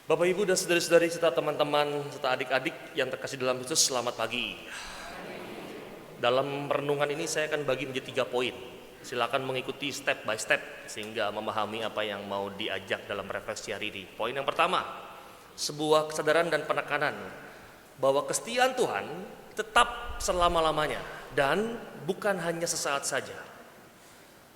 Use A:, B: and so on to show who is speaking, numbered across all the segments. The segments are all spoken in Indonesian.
A: Bapak Ibu dan saudari-saudari serta teman-teman serta adik-adik yang terkasih dalam Kristus, selamat pagi. Dalam renungan ini saya akan bagi menjadi 3 poin. Silakan mengikuti step by step sehingga memahami apa yang mau diajak dalam refleksi hari ini. Poin yang pertama, sebuah kesadaran dan penekanan bahwa kesetiaan Tuhan tetap selama-lamanya dan bukan hanya sesaat saja.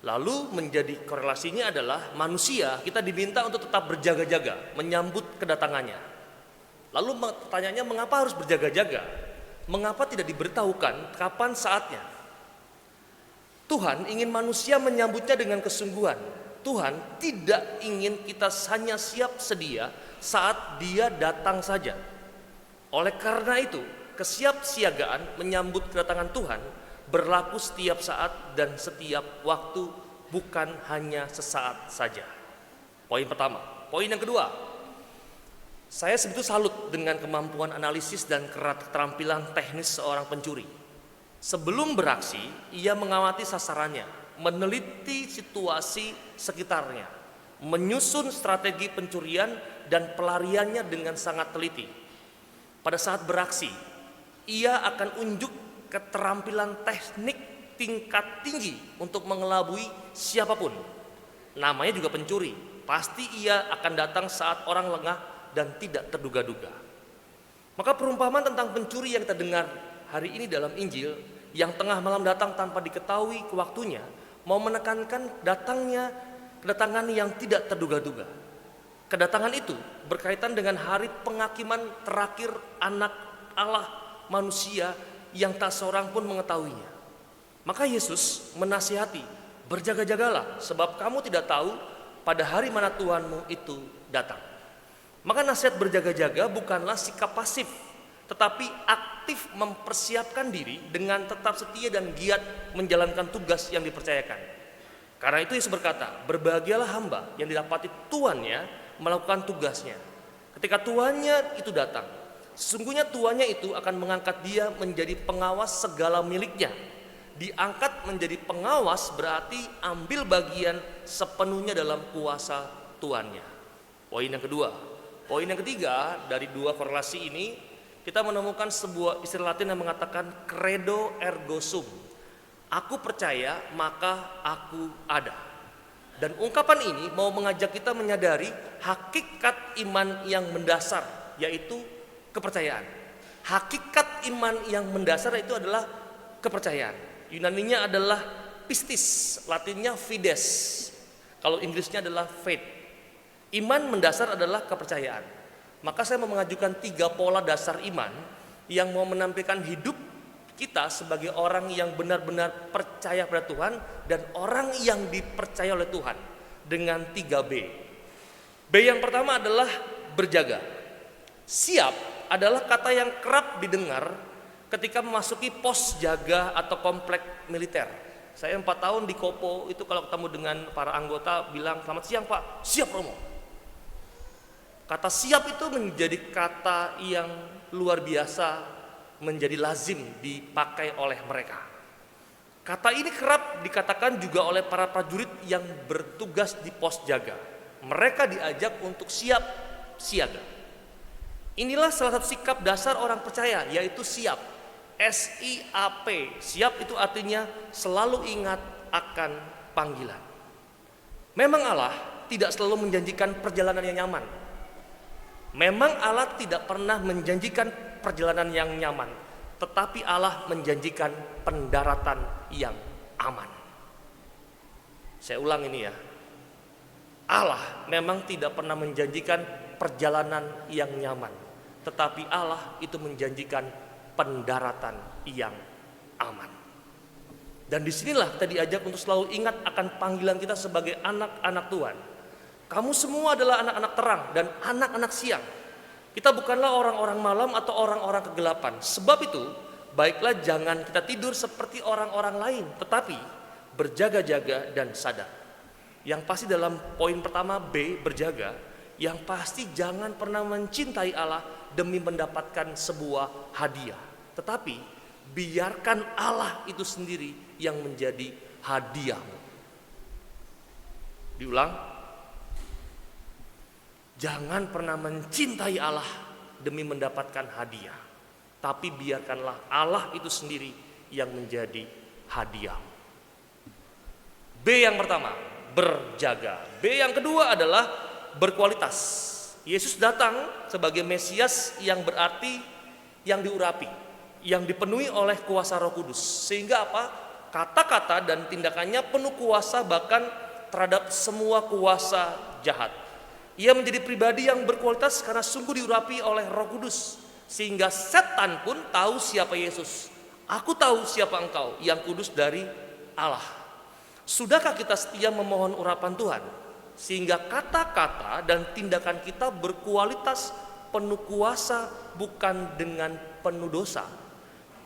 A: Lalu menjadi korelasinya adalah manusia kita diminta untuk tetap berjaga-jaga menyambut kedatangannya. Lalu pertanyaannya, mengapa harus berjaga-jaga? Mengapa tidak diberitahukan kapan saatnya? Tuhan ingin manusia menyambutnya dengan kesungguhan. Tuhan tidak ingin kita hanya siap sedia saat Dia datang saja. Oleh karena itu, kesiapsiagaan menyambut kedatangan Tuhan berlaku setiap saat dan setiap waktu, bukan hanya sesaat saja. Poin pertama. Poin yang kedua, saya sebetulnya salut dengan kemampuan analisis dan keterampilan teknis seorang pencuri. Sebelum beraksi, ia mengamati sasarannya, meneliti situasi sekitarnya, menyusun strategi pencurian dan pelariannya dengan sangat teliti. Pada saat beraksi, ia akan unjuk keterampilan teknik tingkat tinggi untuk mengelabui siapapun. Namanya juga pencuri, pasti ia akan datang saat orang lengah dan tidak terduga-duga. Maka perumpamaan tentang pencuri yang kita dengar hari ini dalam Injil, yang tengah malam datang tanpa diketahui waktunya, mau menekankan kedatangan yang tidak terduga-duga. Kedatangan itu berkaitan dengan hari penghakiman terakhir anak Allah manusia yang tak seorang pun mengetahuinya. Maka Yesus menasihati, berjaga-jagalah sebab kamu tidak tahu pada hari mana Tuhanmu itu datang. Maka nasihat berjaga-jaga bukanlah sikap pasif, tetapi aktif mempersiapkan diri dengan tetap setia dan giat menjalankan tugas yang dipercayakan. Karena itu Yesus berkata, berbahagialah hamba yang didapati tuannya melakukan tugasnya. Ketika tuannya itu datang, sesungguhnya tuannya itu akan mengangkat dia menjadi pengawas segala miliknya. Diangkat menjadi pengawas berarti ambil bagian sepenuhnya dalam kuasa tuannya. Poin yang kedua. Poin yang ketiga, dari 2 korelasi ini kita menemukan sebuah istilah Latin yang mengatakan credo ergo sum. Aku percaya maka aku ada. Dan ungkapan ini mau mengajak kita menyadari hakikat iman yang mendasar, yaitu kepercayaan. Hakikat iman yang mendasar itu adalah kepercayaan. Yunaninya adalah pistis, Latinnya fides. Kalau Inggrisnya adalah faith. Iman mendasar adalah kepercayaan. Maka saya mau mengajukan 3 pola dasar iman yang mau menampilkan hidup kita sebagai orang yang benar-benar percaya pada Tuhan dan orang yang dipercaya oleh Tuhan dengan 3B. B yang pertama adalah berjaga. Siap adalah kata yang kerap didengar ketika memasuki pos jaga atau komplek militer. Saya 4 tahun di Kopo, itu kalau ketemu dengan para anggota bilang, selamat siang Pak, siap Romo. Kata siap itu menjadi kata yang luar biasa, menjadi lazim dipakai oleh mereka. Kata ini kerap dikatakan juga oleh para prajurit yang bertugas di pos jaga. Mereka diajak untuk siap siaga. Inilah salah satu sikap dasar orang percaya, yaitu siap. SIAP, siap itu artinya selalu ingat akan panggilan. Memang Allah tidak selalu menjanjikan perjalanan yang nyaman. Memang Allah tidak pernah menjanjikan perjalanan yang nyaman, tetapi Allah menjanjikan pendaratan yang aman. Saya ulang ini ya. Allah memang tidak pernah menjanjikan perjalanan yang nyaman, tetapi Allah itu menjanjikan pendaratan yang aman. Dan disinilah kita diajak untuk selalu ingat akan panggilan kita sebagai anak-anak Tuhan. Kamu semua adalah anak-anak terang dan anak-anak siang. Kita bukanlah orang-orang malam atau orang-orang kegelapan. Sebab itu, baiklah jangan kita tidur seperti orang-orang lain, tetapi berjaga-jaga dan sadar. Yang pasti dalam poin pertama B, berjaga, yang pasti jangan pernah mencintai Allah demi mendapatkan sebuah hadiah. Tetapi biarkan Allah itu sendiri yang menjadi hadiahmu. Diulang. Jangan pernah mencintai Allah demi mendapatkan hadiah, tapi biarkanlah Allah itu sendiri yang menjadi hadiah. B yang pertama, berjaga. B yang kedua adalah berkualitas. Yesus datang sebagai Mesias yang berarti yang diurapi, yang dipenuhi oleh kuasa Roh Kudus. Sehingga apa? Kata-kata dan tindakannya penuh kuasa bahkan terhadap semua kuasa jahat. Ia menjadi pribadi yang berkualitas karena sungguh diurapi oleh Roh Kudus. Sehingga setan pun tahu siapa Yesus. Aku tahu siapa engkau, yang kudus dari Allah. Sudahkah kita setia memohon urapan Tuhan? Sehingga kata-kata dan tindakan kita berkualitas, penuh kuasa, bukan dengan penuh dosa.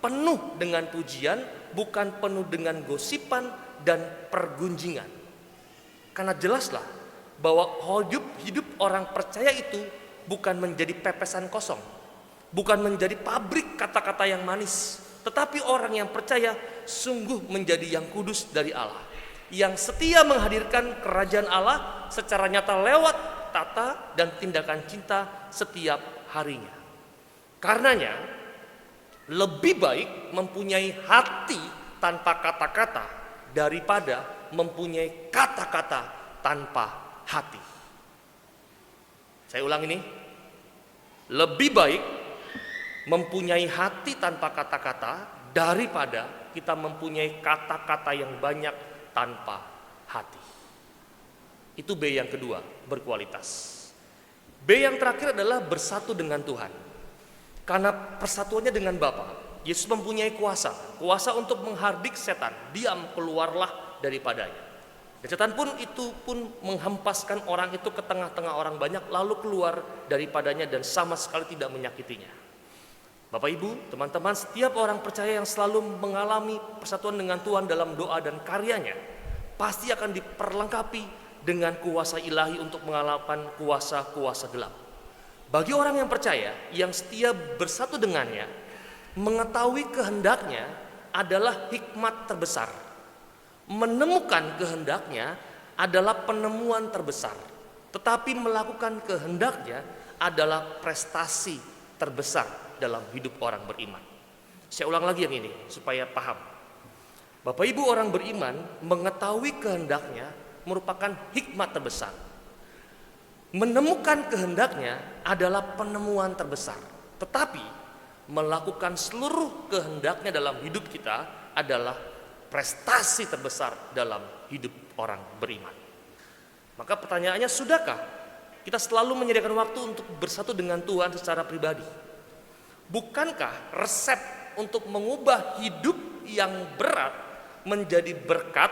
A: Penuh dengan pujian, bukan penuh dengan gosipan dan pergunjingan. Karena jelaslah bahwa hidup orang percaya itu bukan menjadi pepesan kosong, bukan menjadi pabrik kata-kata yang manis, tetapi orang yang percaya sungguh menjadi yang kudus dari Allah, yang setia menghadirkan kerajaan Allah secara nyata lewat tata dan tindakan cinta setiap harinya. Karenanya lebih baik mempunyai hati tanpa kata-kata daripada mempunyai kata-kata tanpa hati. Saya ulang ini. Lebih baik mempunyai hati tanpa kata-kata daripada kita mempunyai kata-kata yang banyak tanpa hati. Itu B yang kedua, berkualitas. B yang terakhir adalah bersatu dengan Tuhan. Karena persatuannya dengan Bapa, Yesus mempunyai kuasa untuk menghardik setan. Diam, keluarlah daripadanya. Dan setan pun menghempaskan orang itu ke tengah-tengah orang banyak, lalu keluar daripadanya dan sama sekali tidak menyakitinya. Bapak Ibu, teman-teman, setiap orang percaya yang selalu mengalami persatuan dengan Tuhan dalam doa dan karyanya pasti akan diperlengkapi dengan kuasa ilahi untuk mengalahkan kuasa-kuasa gelap. Bagi orang yang percaya, yang setia bersatu dengannya, mengetahui kehendaknya adalah hikmat terbesar. Menemukan kehendaknya adalah penemuan terbesar, tetapi melakukan kehendaknya adalah prestasi terbesar dalam hidup orang beriman. Saya ulang lagi yang ini supaya paham. Bapak Ibu, orang beriman mengetahui kehendaknya merupakan hikmat terbesar. Menemukan kehendaknya adalah penemuan terbesar, tetapi melakukan seluruh kehendaknya dalam hidup kita adalah prestasi terbesar dalam hidup orang beriman. Maka pertanyaannya, sudahkah kita selalu menyediakan waktu untuk bersatu dengan Tuhan secara pribadi? Bukankah resep untuk mengubah hidup yang berat menjadi berkat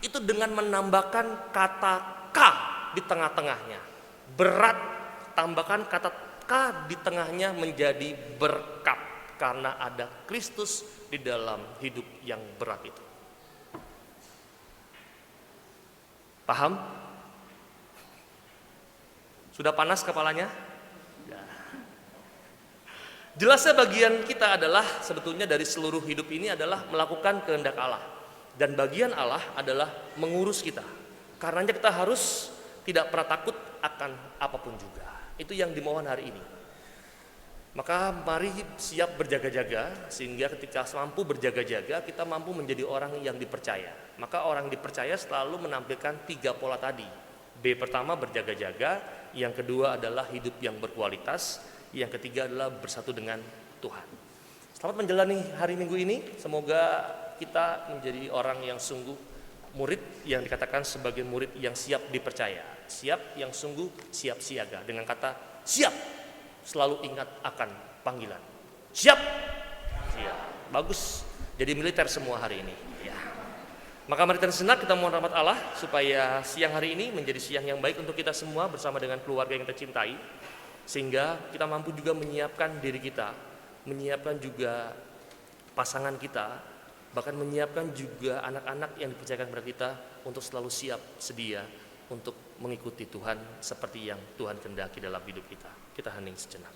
A: itu dengan menambahkan kata K di tengah-tengahnya? Berat, tambahkan kata K di tengahnya menjadi berkat, karena ada Kristus di dalam hidup yang berat itu. Paham? Sudah panas kepalanya? Ya. Jelasnya bagian kita adalah sebetulnya dari seluruh hidup ini adalah melakukan kehendak Allah. Dan bagian Allah adalah mengurus kita. Karenanya kita harus tidak pernah takut akan apapun juga. Itu yang dimohon hari ini. Maka mari siap berjaga-jaga, sehingga ketika mampu berjaga-jaga kita mampu menjadi orang yang dipercaya. Maka orang dipercaya selalu menampilkan 3 pola tadi. B pertama berjaga-jaga, yang kedua adalah hidup yang berkualitas, yang ketiga adalah bersatu dengan Tuhan. Selamat menjalani hari Minggu ini. Semoga kita menjadi orang yang sungguh murid yang dikatakan sebagai murid yang siap dipercaya, siap yang sungguh siap siaga. Dengan kata siap, selalu ingat akan panggilan. Siap. Bagus. Jadi militer semua hari ini. Ya. Maka mari sejenak kita mohon rahmat Allah supaya siang hari ini menjadi siang yang baik untuk kita semua bersama dengan keluarga yang kita cintai, sehingga kita mampu juga menyiapkan diri kita, menyiapkan juga pasangan kita, bahkan menyiapkan juga anak-anak yang dipercayakan kepada kita untuk selalu siap sedia untuk mengikuti Tuhan seperti yang Tuhan kehendaki dalam hidup kita. Kita hening sejenak.